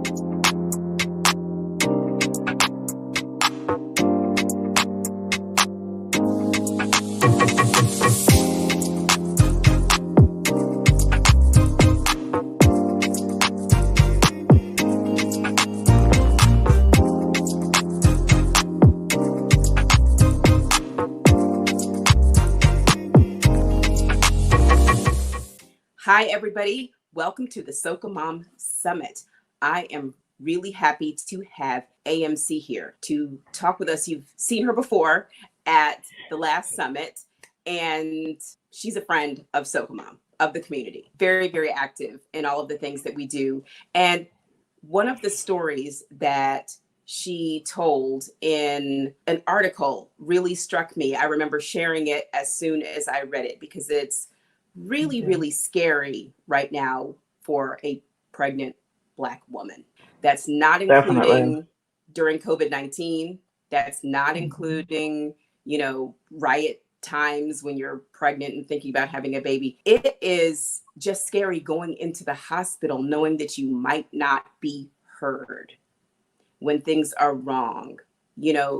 Hi, everybody. Welcome to the Soca Mom Summit. I am really happy to have AMC here to talk with us. You've seen her before at the last summit, and she's a friend of Soca Mom, of the community. Very, very active in all of the things that we do. And one of the stories that she told in an article really struck me. I remember sharing it as soon as I read it because it's really, really scary right now for a pregnant Black woman. That's not including Definitely. during COVID-19. That's not including, riot times when you're pregnant and thinking about having a baby. It is just scary going into the hospital knowing that you might not be heard when things are wrong.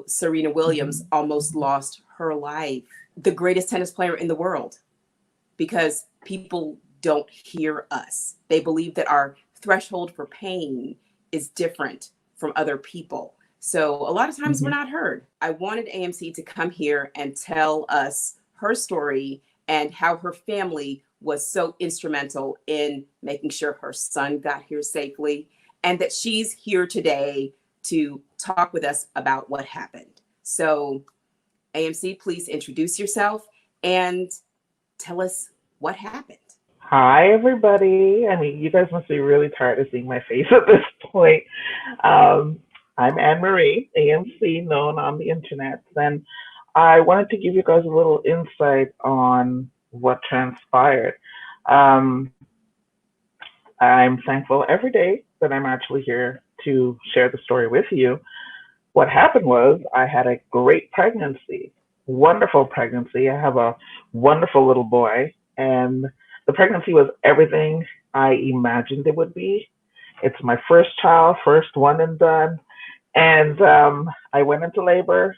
Serena Williams almost lost her life, the greatest tennis player in the world, because people don't hear us. They believe that our threshold for pain is different from other people. So a lot of times we're not heard. I wanted AMC to come here and tell us her story and how her family was so instrumental in making sure her son got here safely, and that she's here today to talk with us about what happened. So AMC, please introduce yourself and tell us what happened. Hi, everybody. I mean, you guys must be really tired of seeing my face at this point. Um, I'm Anne Marie, AMC, known on the internet, and I wanted to give you guys a little insight on what transpired. Um, I'm thankful every day that I'm actually here to share the story with you. What happened was I had a great pregnancy, wonderful pregnancy. I have a wonderful little boy, and the pregnancy was everything I imagined it would be. It's my first child, first one and done. And I went into labor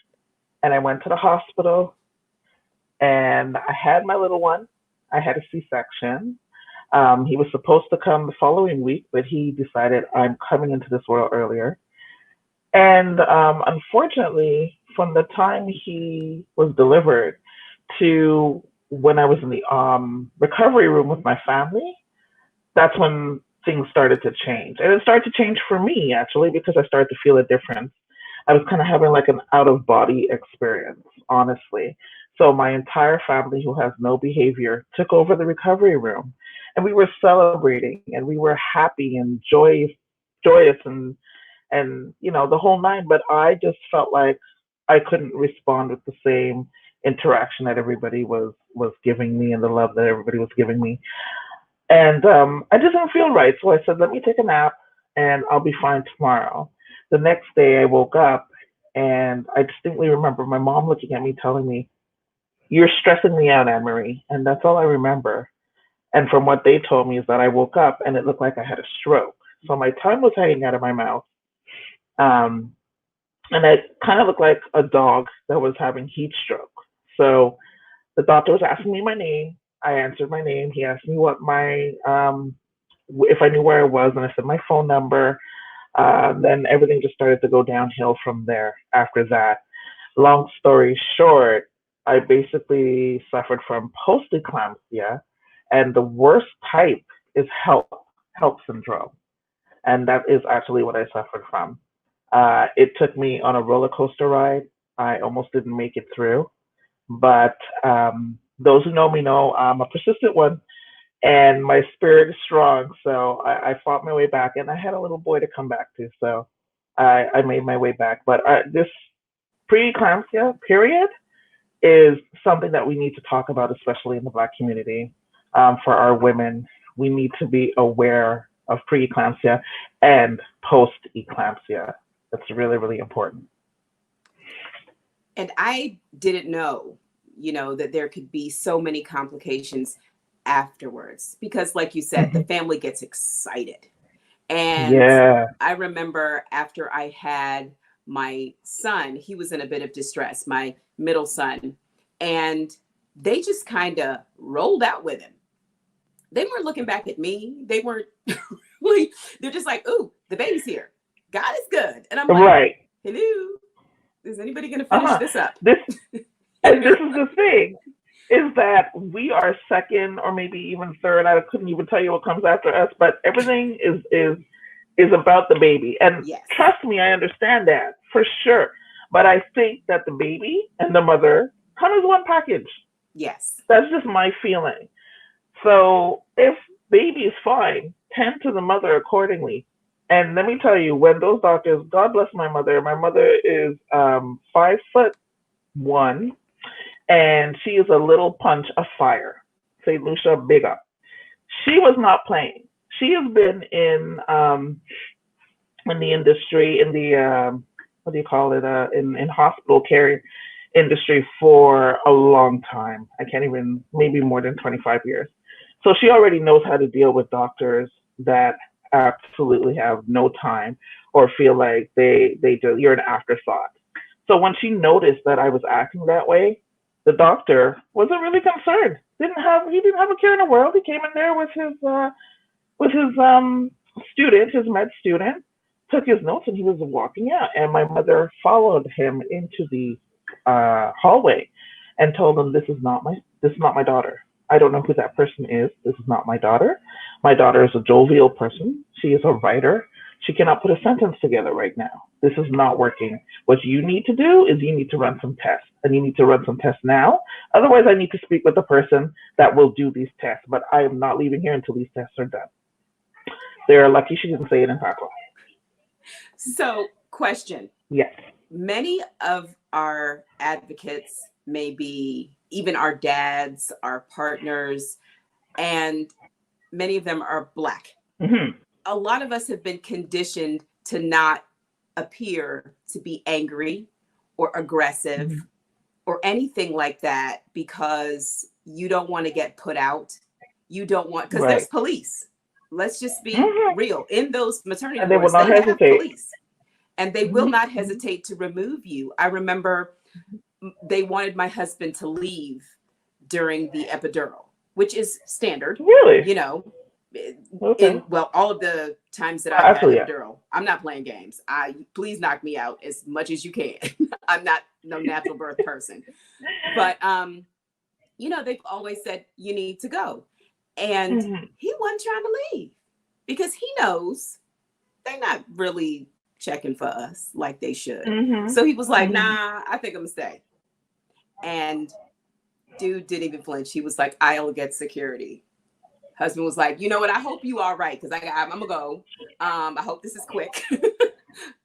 and I went to the hospital and I had my little one. I had a C-section. He was supposed to come the following week, but he decided I'm coming into this world earlier. And unfortunately, from the time he was delivered to when I was in the recovery room with my family, that's when things started to change. And it started to change for me, actually, because I started to feel a difference. I was kind of having like an out of body experience, honestly. So my entire family, who has no behavior, took over the recovery room. And we were celebrating and we were happy and joyous and the whole nine, but I just felt like I couldn't respond with the same interaction that everybody was giving me and the love that everybody was giving me. And I just didn't feel right, so I said, let me take a nap and I'll be fine tomorrow. The next day I woke up and I distinctly remember my mom looking at me telling me, you're stressing me out, Anne Marie. And that's all I remember. And from what they told me is that I woke up and it looked like I had a stroke. So my tongue was hanging out of my mouth. Um, and I kind of looked like a dog that was having heat stroke. So the doctor was asking me my name. I answered my name. He asked me what my if I knew where I was, and I said my phone number. Then everything just started to go downhill from there. After that, long story short, I basically suffered from post-eclampsia, and the worst type is HELP syndrome, and that is actually what I suffered from. It took me on a roller coaster ride. I almost didn't make it through, but those who know me know I'm a persistent one, and my spirit is strong. So I fought my way back, and I had a little boy to come back to. So I made my way back. But this preeclampsia period is something that we need to talk about, especially in the Black community. For our women, we need to be aware of preeclampsia and post-eclampsia. That's really, really important. And I didn't know, that there could be so many complications afterwards because, like you said, the Mhm. family gets excited. And Yeah. I remember after I had my son, he was in a bit of distress, my middle son, and they just kind of rolled out with him. They weren't looking back at me. They weren't really, they're just like, ooh, the baby's here. God is good. And I'm like, Right. hello, is anybody going to finish Uh-huh. this up? This You and know? this is the thing, is that we are second or maybe even third. I couldn't even tell you what comes after us, but everything is about the baby. And Yes. trust me, I understand that for sure. But I think that the baby and the mother come as one package. Yes. That's just my feeling. So if baby is fine, tend to the mother accordingly. And let me tell you, when those doctors, God bless my mother. My mother is 5'1", and she is a little punch of fire. St. Lucia, big up. She was not playing. She has been in the industry, in the what do you call it, in hospital care industry for a long time. I can't even, maybe more than 25 years. So she already knows how to deal with doctors that absolutely have no time or feel like you're an afterthought. So when she noticed that I was acting that way, the doctor wasn't really concerned. He didn't have a care in the world. He came in there with his student, his med student, took his notes, and he was walking out. And my mother followed him into the hallway and told him, this is not my daughter. I don't know who that person is. This is not my daughter. My daughter is a jovial person. She is a writer. She cannot put a sentence together right now. This is not working. What you need to do is you need to run some tests, and you need to run some tests now. Otherwise, I need to speak with the person that will do these tests, but I am not leaving here until these tests are done. They are lucky she didn't say it in Patois. So, question. Yes. Many of our advocates, maybe even our dads, our partners, and many of them are Black. Mm-hmm. A lot of us have been conditioned to not appear to be angry or aggressive Mm-hmm. or anything like that because you don't want to get put out. You don't want, because there's Right. police. Let's just be Mm-hmm. real. In those maternity And they will wards, not they have hesitate. police, and they will Mm-hmm. not hesitate to remove you. I remember they wanted my husband to leave during the epidural, which is standard, Really? you know, Okay. all of the times that I've had Actually, yeah. epidural. I'm not playing games. Please knock me out as much as you can. I'm not no natural birth person. But they've always said you need to go. And Mm-hmm. he wasn't trying to leave because he knows they're not really checking for us like they should. Mm-hmm. So he was like, Mm-hmm. nah, I think I'm gonna stay. And dude didn't even flinch. He was like, I'll get security. Husband was like, you know what? I hope you all right, because I'm gonna go. I hope this is quick.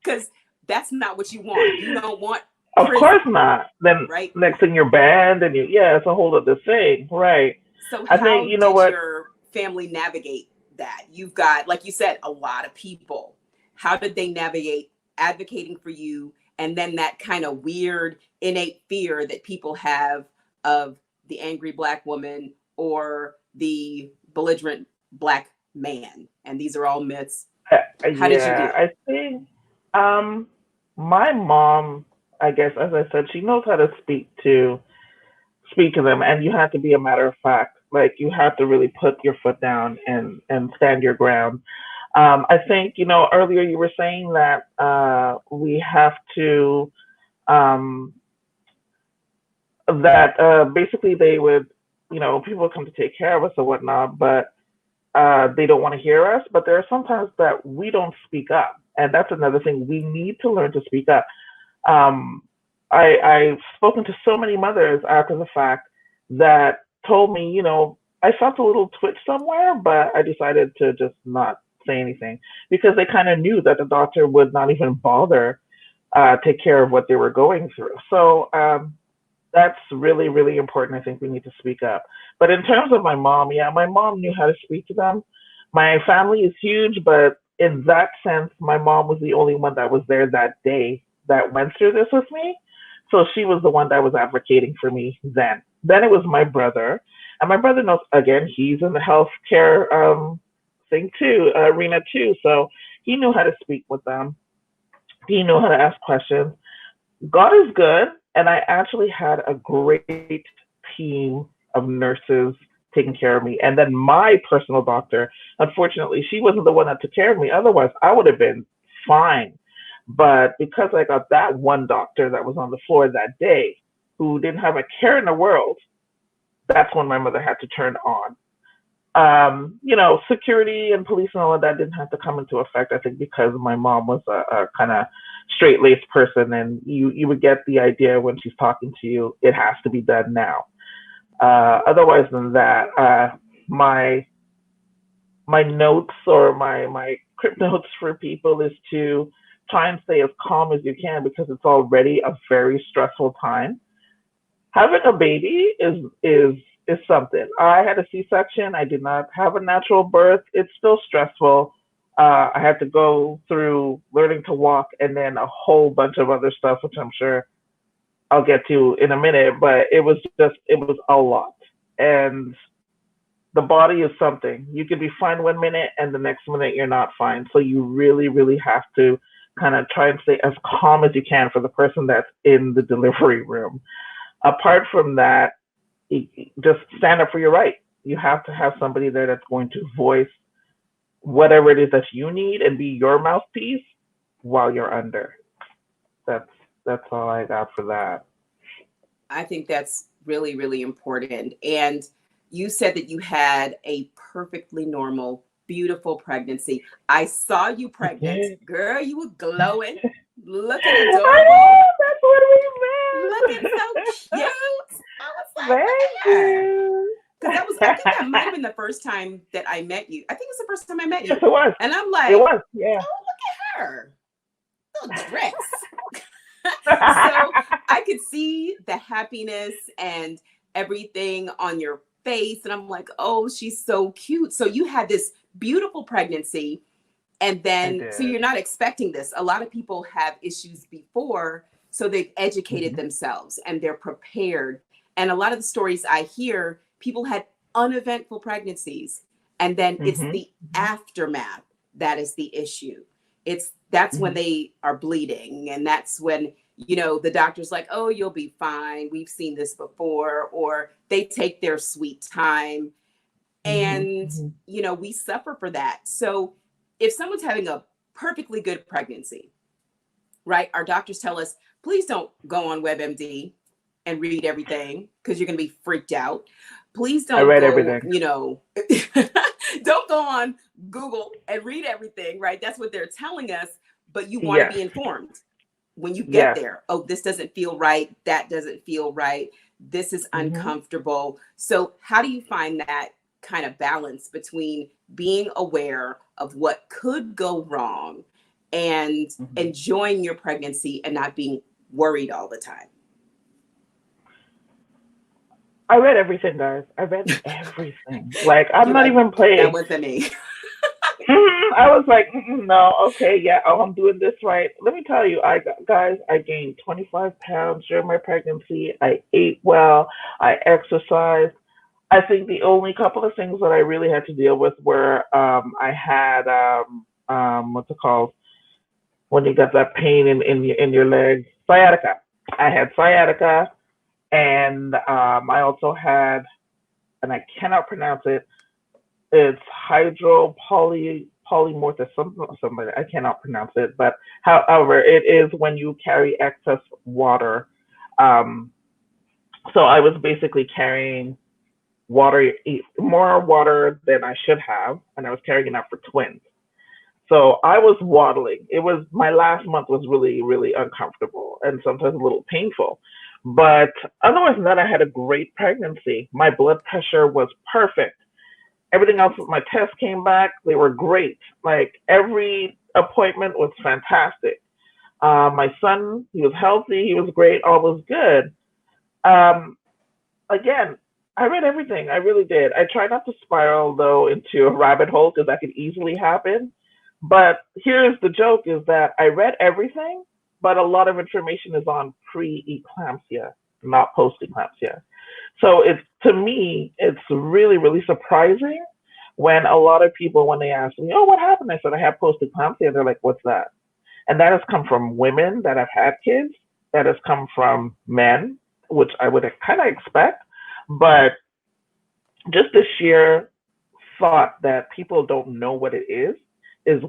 Because that's not what you want. You don't want Of prison, course not. Then right? next thing you're banned, and it's a whole other thing, right? So I think how you know did what. your family navigate that? You've got, like you said, a lot of people. How did they navigate advocating for you, and then that kind of weird innate fear that people have of the angry Black woman or the belligerent Black man? And these are all myths. How did you Yeah, deal? I think my mom, I guess, as I said, she knows how to speak to them, and you have to be a matter of fact. Like, you have to really put your foot down and stand your ground. I think, earlier you were saying that we have to, um, that basically they would, people would come to take care of us or whatnot, but they don't want to hear us. But there are sometimes that we don't speak up. And that's another thing. We need to learn to speak up. Um, I've spoken to so many mothers after the fact that told me, I felt a little twitch somewhere, but I decided to just not say anything because they kind of knew that the doctor would not even bother take care of what they were going through. So that's really, really important. I think we need to speak up. But in terms of my mom, yeah, my mom knew how to speak to them. My family is huge, but in that sense, my mom was the only one that was there that day that went through this with me. So she was the one that was advocating for me then. Then it was my brother. And my brother knows, again, he's in the healthcare thing too, arena too. So he knew how to speak with them. He knew how to ask questions. God is good, and I actually had a great team of nurses taking care of me. And then my personal doctor, unfortunately, she wasn't the one that took care of me. Otherwise, I would have been fine. But because I got that one doctor that was on the floor that day, who didn't have a care in the world, that's when my mother had to turn on. Security and police and all of that didn't have to come into effect. I think because my mom was a kind of straight laced person, and you would get the idea when she's talking to you, it has to be done now. Otherwise than that, my notes or my crypt notes for people is to try and stay as calm as you can because it's already a very stressful time. Having a baby is something. I had a C-section. I did not have a natural birth. It's still stressful. I had to go through learning to walk and then a whole bunch of other stuff, which I'm sure I'll get to in a minute. But it was a lot. And the body is something. You could be fine one minute and the next minute you're not fine. So you really, really have to kind of try and stay as calm as you can for the person that's in the delivery room. Apart from that, just stand up for your right. You have to have somebody there that's going to voice whatever it is that you need and be your mouthpiece while you're under. That's all I got for that. I think that's really, really important. And you said that you had a perfectly normal, beautiful pregnancy. I saw you pregnant. Girl, you were glowing, looking I adorable, know, that's what we looking meant. so cute. I was like, Thank look at her. you. Because I think that might have been the first time that I met you. I think it's the first time I met Yes, you. it was. And I'm It like, was, yeah. oh, look at her. Little dress. So I could see the happiness and everything on your face. And I'm like, oh, she's so cute. So you had this beautiful pregnancy. And I then, so did. you're not expecting this. A lot of people have issues before. So they've educated Hmm. themselves and they're prepared. And a lot of the stories I hear, people had uneventful pregnancies. And then it's Hmm. the aftermath that is the issue. That's when Hmm. they are bleeding. And that's when, the doctor's like, oh, you'll be fine. We've seen this before. Or they take their sweet time. Hmm. And, Hmm. we suffer for that. So if someone's having a perfectly good pregnancy, right? Our doctors tell us, please don't go on WebMD and read everything because you're going to be freaked out. Please I don't read go, everything. don't go on Google and read everything, right? That's what they're telling us, but you want to Yes. be informed when you get Yes. there. Oh, this doesn't feel right. That doesn't feel right. This is Hmm. uncomfortable. So, how do you find that kind of balance between being aware of what could go wrong and Hmm. enjoying your pregnancy and not being worried all the time? I read everything, guys. I read everything. Like, I'm You're not like, even that playing. wasn't me. I was like, no, okay, yeah, oh, I'm doing this right. Let me tell you, guys, I gained 25 pounds during my pregnancy. I ate well. I exercised. I think the only couple of things that I really had to deal with were I had what's it called when you got that pain in your leg, sciatica. I had sciatica, and I also had, and I cannot pronounce it. It's hydropolymorphism, something. I cannot pronounce it, but however, it is when you carry excess water. Um, so I was basically carrying water, more water than I should have, and I was carrying enough for twins. So I was waddling. It was my last month was really, really uncomfortable and sometimes a little painful. But otherwise than that, I had a great pregnancy. My blood pressure was perfect. Everything else, my tests came back. They were great. Like every appointment was fantastic. My son, he was healthy. He was great. All was good. Um, Again, I read everything. I really did. I try not to spiral though into a rabbit hole because that could easily happen. But here's the joke: is that I read everything, but a lot of information is on pre-eclampsia, not post-eclampsia. So it's to me, it's really, really surprising. When a lot of people, when they ask me, oh, what happened? I said, I have post-eclampsia. They're like, what's that? And that has come from women that have had kids. That has come from men, which I would kind of expect. But just the sheer thought that people don't know what it is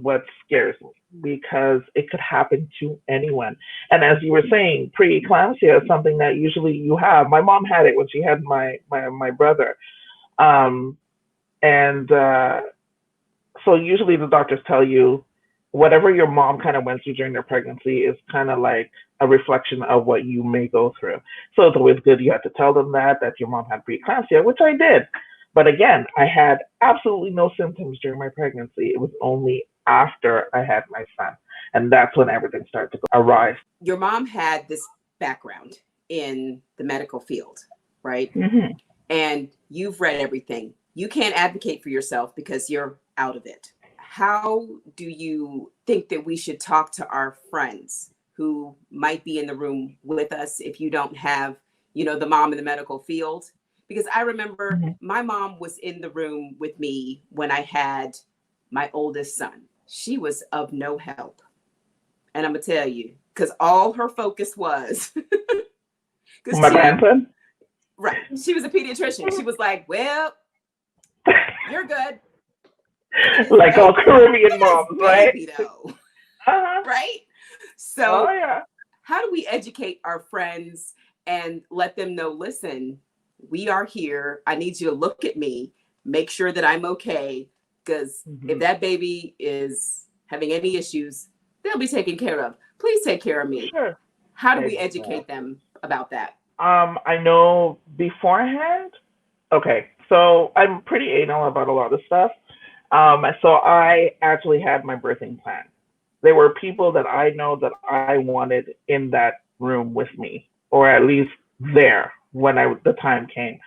what scares me because it could happen to anyone. And as you were saying, preeclampsia is something that usually you have. My mom had it when she had my brother. Um, and So usually the doctors tell you whatever your mom kind of went through during their pregnancy is kind of like a reflection of what you may go through. So it's always good you have to tell them that your mom had preeclampsia, which I did. But again, I had absolutely no symptoms during my pregnancy. It was only after I had my son. And that's when everything started to go awry. Your mom had this background in the medical field, right? Mm-hmm. And you've read everything. You can't advocate for yourself because you're out of it. How do you think that we should talk to our friends who might be in the room with us if you don't have, the mom in the medical field? Because I remember my mom was in the room with me when I had my oldest son. She was of no help. And I'm going to tell you, because all her focus was. My grandson? Right. She was a pediatrician. She was like, well, you're good. Like all Caribbean moms, right? Though. Uh-huh. Right? So yeah. How do we educate our friends and let them know, listen, we are here. I need you to look at me, make sure that I'm okay. Because if that baby is having any issues, they'll be taken care of. Please take care of me. Sure. How do we educate them about that? I know beforehand. Okay, so I'm pretty anal about a lot of stuff. So I actually had my birthing plan. There were people that I know that I wanted in that room with me, or at least there when the time came.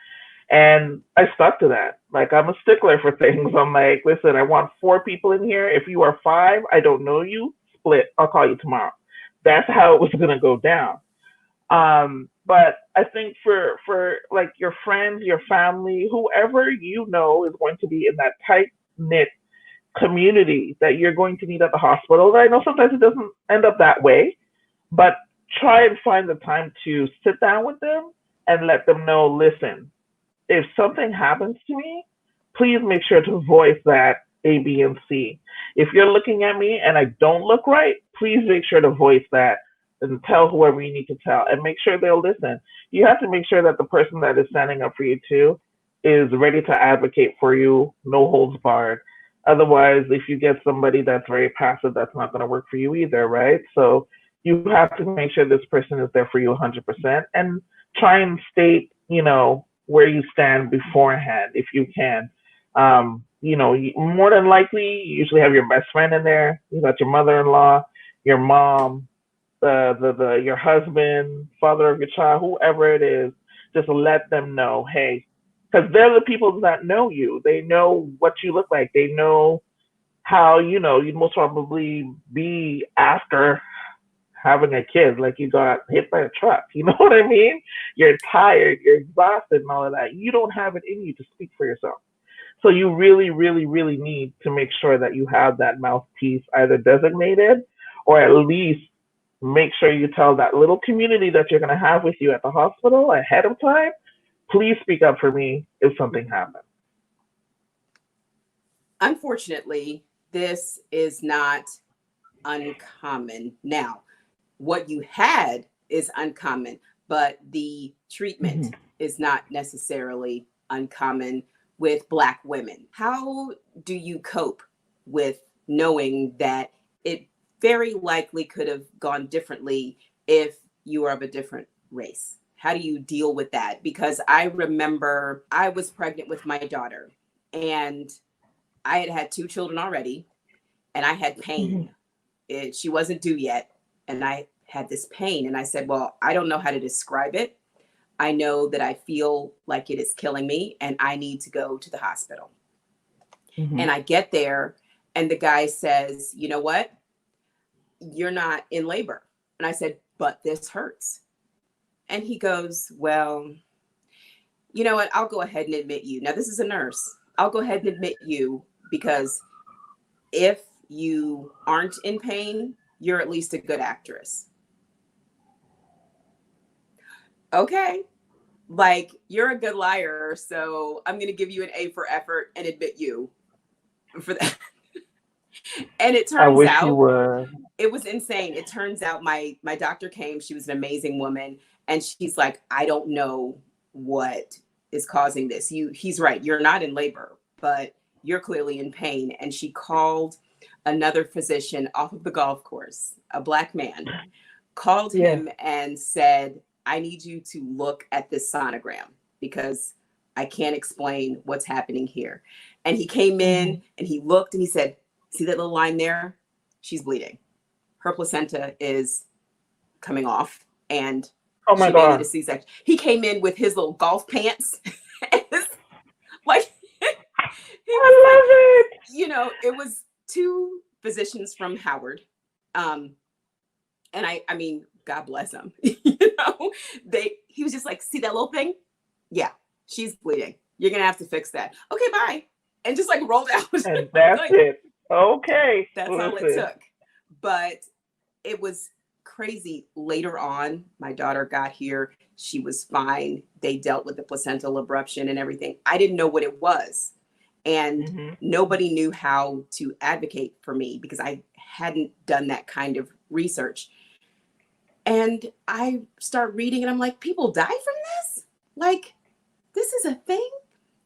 And I stuck to that. Like, I'm a stickler for things. I'm like, listen, I want 4 people in here. If you are 5, I don't know you, split. I'll call you tomorrow. That's how it was going to go down. But I think for like your friends, your family, whoever you know is going to be in that tight knit community that you're going to need at the hospital. I know sometimes it doesn't end up that way, but try and find the time to sit down with them and let them know, listen, if something happens to me, please make sure to voice that A, B, and C. If you're looking at me and I don't look right, please make sure to voice that and tell whoever you need to tell and make sure they'll listen. You have to make sure that the person that is standing up for you too is ready to advocate for you, no holds barred. Otherwise, if you get somebody that's very passive, that's not going to work for you either, right? So you have to make sure this person is there for you 100% and try and state, where you stand beforehand if you can. More than likely, you usually have your best friend in there. You got your mother-in-law, your mom, your husband, father of your child, whoever it is. Just let them know, hey, because they're the people that know you. They know what you look like. They know how you'd most probably be after having a kid, like you got hit by a truck. You know what I mean? You're tired, you're exhausted, and all of that. You don't have it in you to speak for yourself. So you really, really, really need to make sure that you have that mouthpiece either designated or at least make sure you tell that little community that you're going to have with you at the hospital ahead of time, please speak up for me if something happens. Unfortunately, this is not uncommon. Now, what you had is uncommon, but the treatment is not necessarily uncommon with Black women. How do you cope with knowing that it very likely could have gone differently if you are of a different race? How do you deal with that? Because I remember I was pregnant with my daughter and I had 2 children already and I had pain. She wasn't due yet. And I had this pain and I said, well, I don't know how to describe it. I know that I feel like it is killing me and I need to go to the hospital. And I get there and the guy says, you know what? You're not in labor. And I said, but this hurts. And he goes, well, you know what? I'll go ahead and admit you. Now, this is a nurse. I'll go ahead and admit you, because if you aren't in pain, you're at least a good actress. Okay. Like, you're a good liar, so I'm going to give you an A for effort and admit you for that. And it I turns wish you out were. it was insane. It turns out my doctor came, she was an amazing woman, and she's like, I don't know what is causing this. He's right, you're not in labor, but you're clearly in pain. And she called another physician off of the golf course, a Black man, called Yeah. him and said, I need you to look at this sonogram because I can't explain what's happening here. And he came in and he looked and he said, see that little line there? She's bleeding. Her placenta is coming off and Oh my she may need a God. C-section. He came in with his little golf pants. Like, he was I like, love it. you know, it was two physicians from Howard. And I mean, God bless him. You know, he was just like, see that little thing? Yeah, she's bleeding. You're gonna have to fix that. Okay, bye. And just like rolled out. And that's Like, it. Okay. that's all it took. But it was crazy. Later on, my daughter got here. She was fine. They dealt with the placental abruption and everything. I didn't know what it was. And nobody knew how to advocate for me because I hadn't done that kind of research. And I start reading and I'm like, people die from this? Like, this is a thing?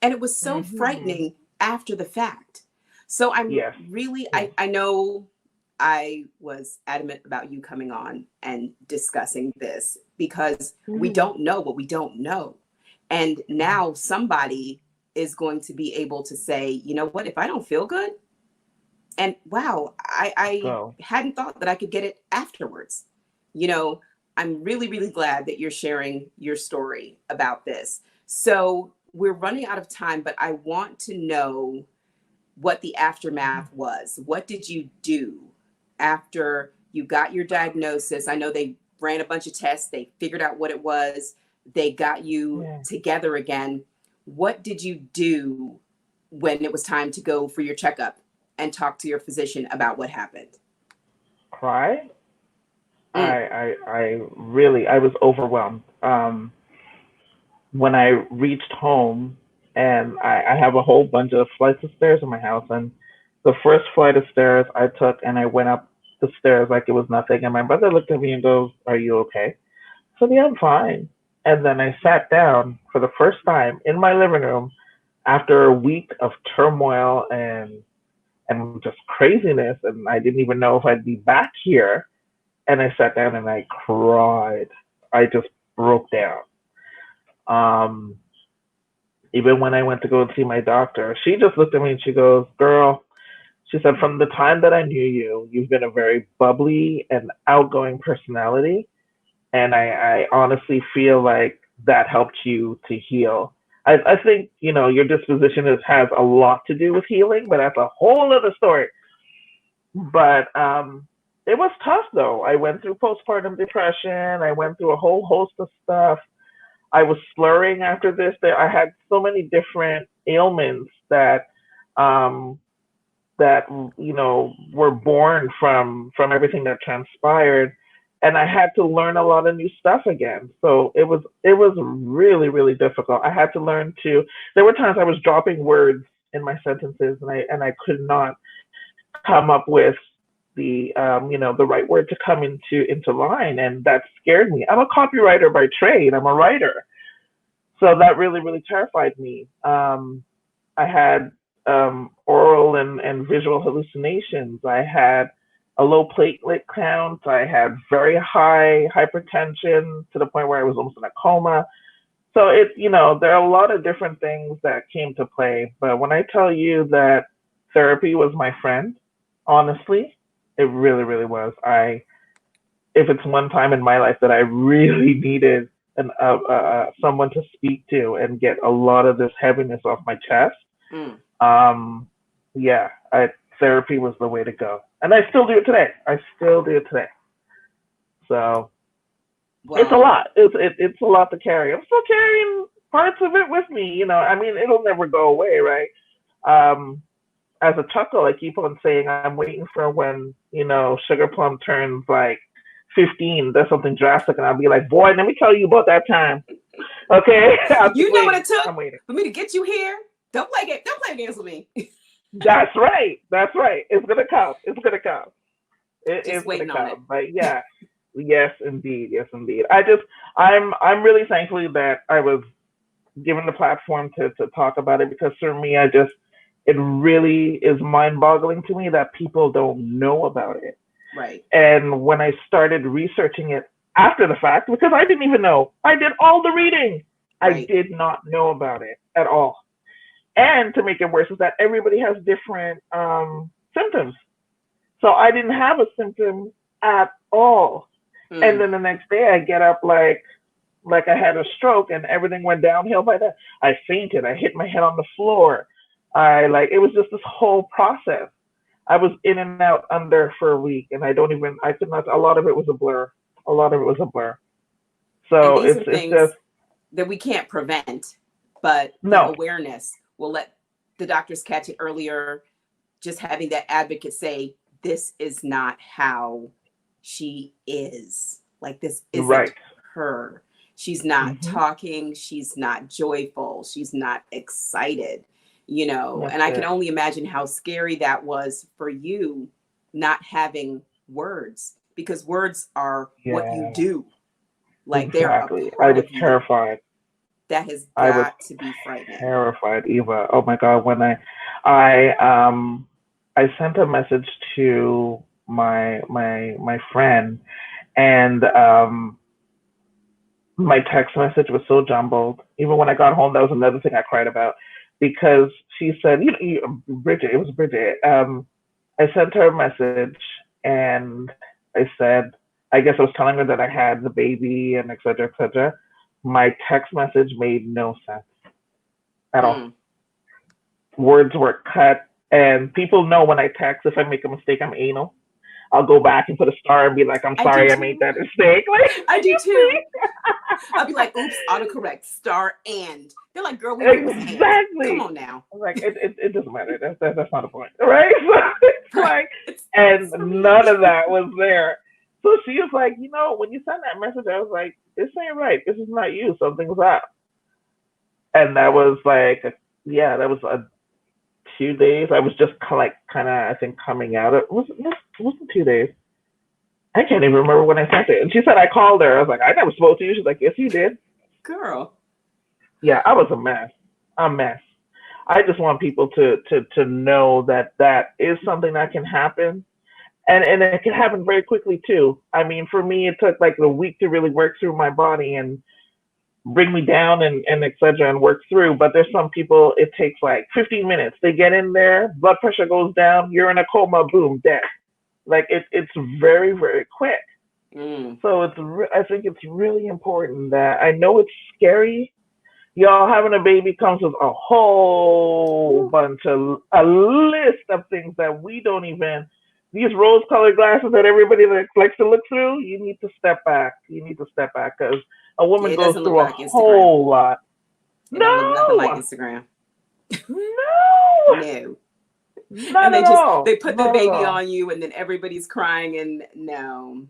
And it was so frightening after the fact. So I'm really, I know I was adamant about you coming on and discussing this because we don't know what we don't know. And now somebody is going to be able to say, you know what, if I don't feel good, and wow, I hadn't thought that I could get it afterwards. You know, I'm really, really glad that you're sharing your story about this. So we're running out of time, but I want to know what the aftermath was. What did you do after you got your diagnosis? I know they ran a bunch of tests. They figured out what it was. They got you together again. What did you do when it was time to go for your checkup and talk to your physician about what happened? Cry? I really, I was overwhelmed. When I reached home, and I have a whole bunch of flights of stairs in my house, and the first flight of stairs I took, and I went up the stairs like it was nothing, and my brother looked at me and goes, "Are you okay?" I said, "Yeah, I'm fine." And then I sat down for the first time in my living room after a week of turmoil and just craziness, and I didn't even know if I'd be back here. And I sat down and I cried. I just broke down. Um, Even when I went to go and see my doctor, she just looked at me and she goes, "Girl," she said, "from the time that I knew you, you've been a very bubbly and outgoing personality. And I honestly feel like that helped you to heal." I think, your disposition has a lot to do with healing, but that's a whole other story. But it was tough though. I went through postpartum depression. I went through a whole host of stuff. I was slurring after this. I had so many different ailments um, that were born from everything that transpired, and I had to learn a lot of new stuff again. So it was really, really difficult. I had to learn to. There were times I was dropping words in my sentences, and I could not come up with the right word to come into line, and that scared me. I'm a copywriter by trade. I'm a writer, so that really, really terrified me. I had oral and visual hallucinations. I had a low platelet count. I had very high hypertension to the point where I was almost in a coma. So there are a lot of different things that came to play. But when I tell you that therapy was my friend, honestly, it really, really was. If it's one time in my life that I really needed someone to speak to and get a lot of this heaviness off my chest, yeah, therapy was the way to go, and I still do it today. So it's a lot. It's a lot to carry. I'm still carrying parts of it with me. I mean, it'll never go away, right? as a chuckle, I keep on saying I'm waiting for when, Sugar Plum turns like 15, does something drastic, and I'll be like, boy, let me tell you about that time. Okay? I'll keep You know what waiting. it took I'm waiting. for me to get you here? Don't play games with me. That's right. That's right. It's gonna come. It's gonna come. It is Just gonna waiting on it. come. But yeah, yes, indeed. Yes, indeed. I'm really thankful that I was given the platform to talk about it, because for me, it really is mind boggling to me that people don't know about it. Right. And when I started researching it after the fact, because I didn't even know, I did all the reading. I Right. did not know about it at all. And to make it worse is that everybody has different symptoms. So I didn't have a symptom at all. And Mm. then the next day I get up like I had a stroke, and everything went downhill by that. I fainted. I hit my head on the floor. It was just this whole process. I was in and out under for a week, and I could not. A lot of it was a blur. A lot of it was a blur. And So these are it's just things that we can't prevent, but the no. awareness will let the doctors catch it earlier. Just having that advocate say, this is not how she is. Like, this isn't Right. her. She's not Hmm. talking. She's not joyful. She's not excited, That's And I can it. only imagine how scary that was for you not having words, because words are what you Yeah. do. Like, they're a Exactly. I part was of you. terrified. That has I was got to be frightening. terrified, Eva. Oh my God. When I I sent a message to my friend, and my text message was so jumbled. Even when I got home, that was another thing I cried about, because she said, Bridget, it was Bridget. I sent her a message, and I said, I guess I was telling her that I had the baby and et cetera, et cetera. My text message made no sense at all. Mm. Words were cut, and people know when I text, if I make a mistake, I'm anal. I'll go back and put a star and be like, I'm I do sorry, I made too. that mistake. Like, I do you see? too. I'll be like, oops, autocorrect, star and. They're like, girl, we know it was and. Come Exactly. on now. I'm like, it doesn't matter. That's not the point, right? So it's Right. like, It's and for none me. of that was there. So she was like, when you send that message, I was like, this ain't right. This is not you. Something's up. And that was like, yeah, that was a 2 days. I was just kind of, I think, coming out. It wasn't 2 days. I can't even remember when I sent it. And she said I called her. I was like, I never spoke to you. She's like, yes, you did. Girl. Yeah, I was a mess. A mess. I just want people to know that that is something that can happen, and it can happen very quickly too. I mean, for me, it took like a week to really work through my body and bring me down and et cetera, and work through. But there's some people it takes like 15 minutes. They get in there, blood pressure goes down, you're in a coma, boom, death. Like it's very very quick. Mm. So I think it's really important that I know it's scary. Y'all, having a baby comes with a whole Woo. bunch of a list of things that we don't even, these rose colored glasses that everybody likes to look through. You need to step back. You need to step back, because a woman It goes doesn't look through a like Instagram. whole lot. It don't look nothing like No, Instagram. no, No. And not at they all, put the not at baby all. on you, and then everybody's crying, and no.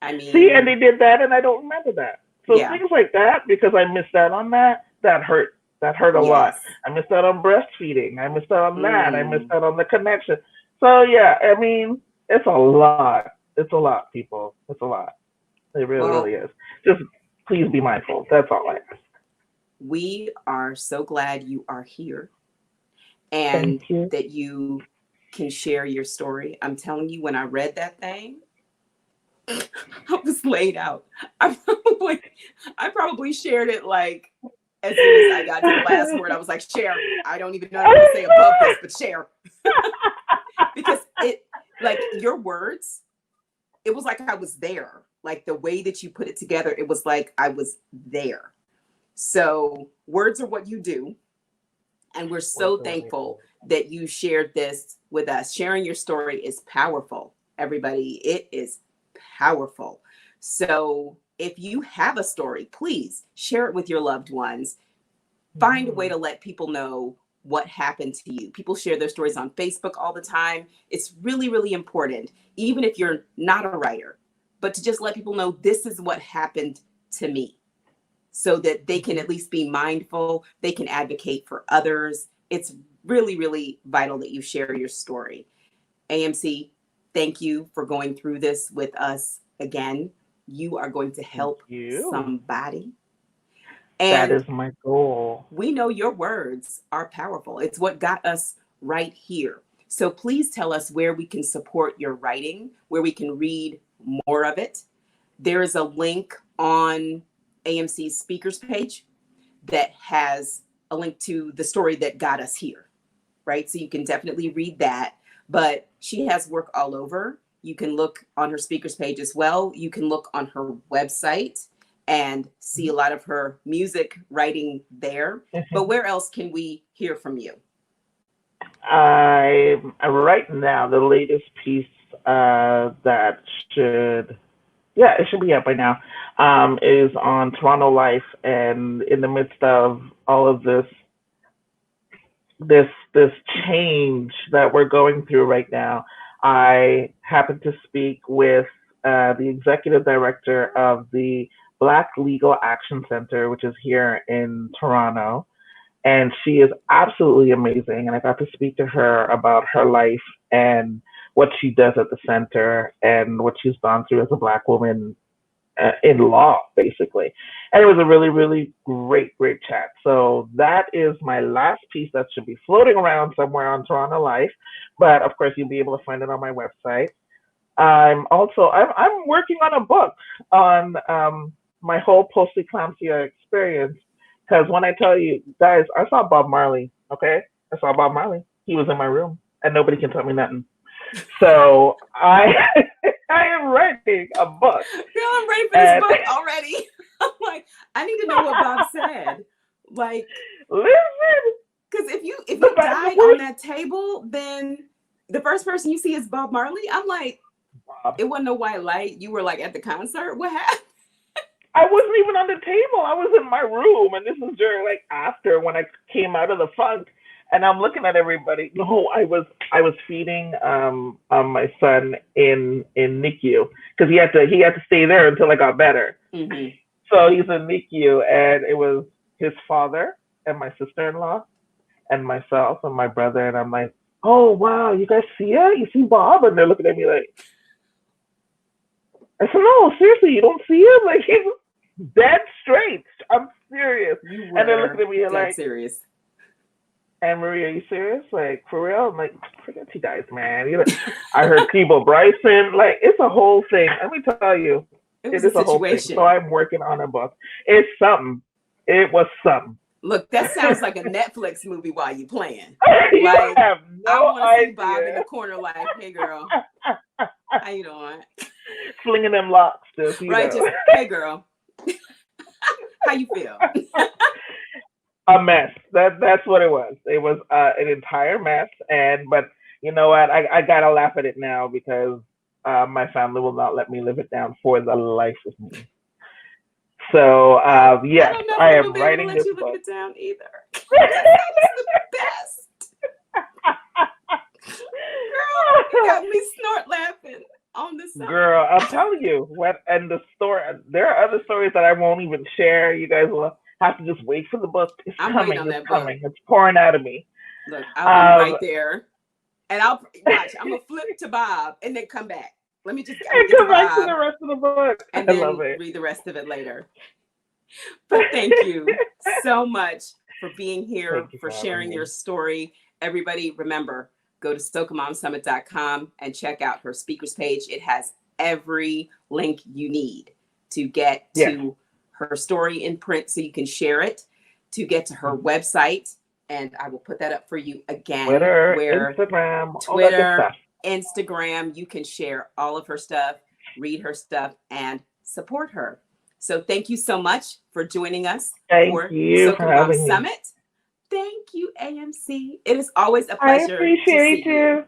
I See, and mean, they did that, and I don't remember that. So yeah. things like that, because I missed out on that, that hurt. That hurt a lot. Yes. I missed out on breastfeeding. I missed out on that. I missed Mm. out on the connection. So yeah, I mean, it's a lot. It's a lot, people. It's a lot. It really, really Well, is. Just please be mindful. That's all I ask. we are so glad you are here and Thank you. that you can share your story. I'm telling you, when I read that thing, I was laid out. I probably, I probably shared it like as soon as I got to the last word. I was like, share. I don't even know what I'm going to say above this, but share. Because like your words, it was like I was there. Like the way that you put it together, it was like I was there. So words are what you do. And we're so Words are what I thankful do. that you shared this with us. Sharing your story is powerful, everybody. It is powerful. So if you have a story, please share it with your loved ones. Find a way Mhm. to let people know what happened to you. People share their stories on Facebook all the time. It's really, really important, even if you're not a writer, but to just let people know this is what happened to me so that they can at least be mindful. They can advocate for others. It's really, really vital that you share your story. AMC, thank you for going through this with us again. You are going to help somebody. That And is my goal. we know your words are powerful. It's what got us right here. So please tell us where we can support your writing, where we can read more of it. There is a link on AMC's speakers page that has a link to the story that got us here, right? So you can definitely read that. But she has work all over. You can look on her speakers page as well. You can look on her website and see a lot of her music writing there. But where else can we hear from you? I'm right now, the latest piece that should, it should be up by now, is on Toronto Life. And in the midst of all of this change that we're going through right now, I happened to speak with the executive director of the Black Legal Action Center, which is here in Toronto. And she is absolutely amazing. And I got to speak to her about her life and what she does at the center and what she's gone through as a Black woman in law, basically. And it was a really, really great chat. So that is my last piece that should be floating around somewhere on Toronto Life. But of course, you'll be able to find it on my website. I'm working on a book on my whole post-eclampsia experience. Because when I tell you, guys, I saw Bob Marley, okay? I saw Bob Marley. He was in my room, and nobody can tell me nothing. So I am writing a book. Girl, I'm ready for this book already. I'm like, I need to know what Bob said. Like, listen. Because if you died on that table, then the first person you see is Bob Marley. I'm like, Bob. It wasn't no white light. You were like at the concert. What happened? I wasn't even on the table. I was in my room, and this was during after when I came out of the funk, and I'm looking at everybody. No, I was feeding my son in NICU because he had to stay there until I got better. Mm-hmm. So he's in NICU, and it was his father and my sister-in-law and myself and my brother, and I'm like, oh wow, you guys see it? You see Bob? And they're looking at me like, I said, no, seriously, you don't see him? Like he's dead straight. I'm serious. And they're looking at me like, serious. Anne Marie, are you serious? Like, for real? I'm like, forget you guys, man. I heard Kibo Bryson. Like, it's a whole thing. Let me tell you, it is a whole thing. So I'm working on a book. It's something. It was something. Look, that sounds like a Netflix movie while you playing. You like, have no I want to see idea. Bob in the corner like, hey, girl, how you doing? Slinging them locks. Just hey, girl. How you feel? A mess. That's what it was. It was an entire mess. But you know what? I gotta laugh at it now because my family will not let me live it down for the life of me. So yes, I am writing this book. Live it down either. That's the best. Girl, you got me snort laughing on the side. Girl, I'm telling you, there are other stories that I won't even share. You guys will have to just wait for the book. It's coming. It's coming. It's pouring out of me. Look, I'll be right there, and I'll watch. I'm gonna flip to Bob and then come back. Let me just come back to the rest of the book. And then read the rest of it later. But thank you so much for being here, for sharing your story. Everybody, remember, go to SocaMomSummit.com and check out her speakers page. It has every link you need to get to her story in print so you can share it, to get to her website. And I will put that up for you again. Twitter, Instagram, you can share all of her stuff, read her stuff, and support her. So thank you so much for joining us for Soca Mom Summit. Thank you, AMC. It is always a pleasure to see you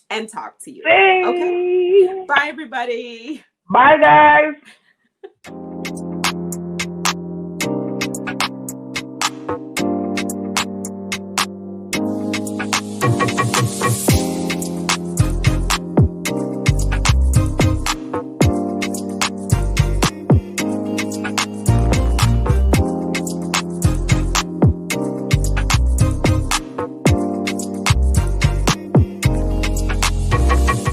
and talk to you. Thanks. Okay. Bye, everybody. Bye, guys.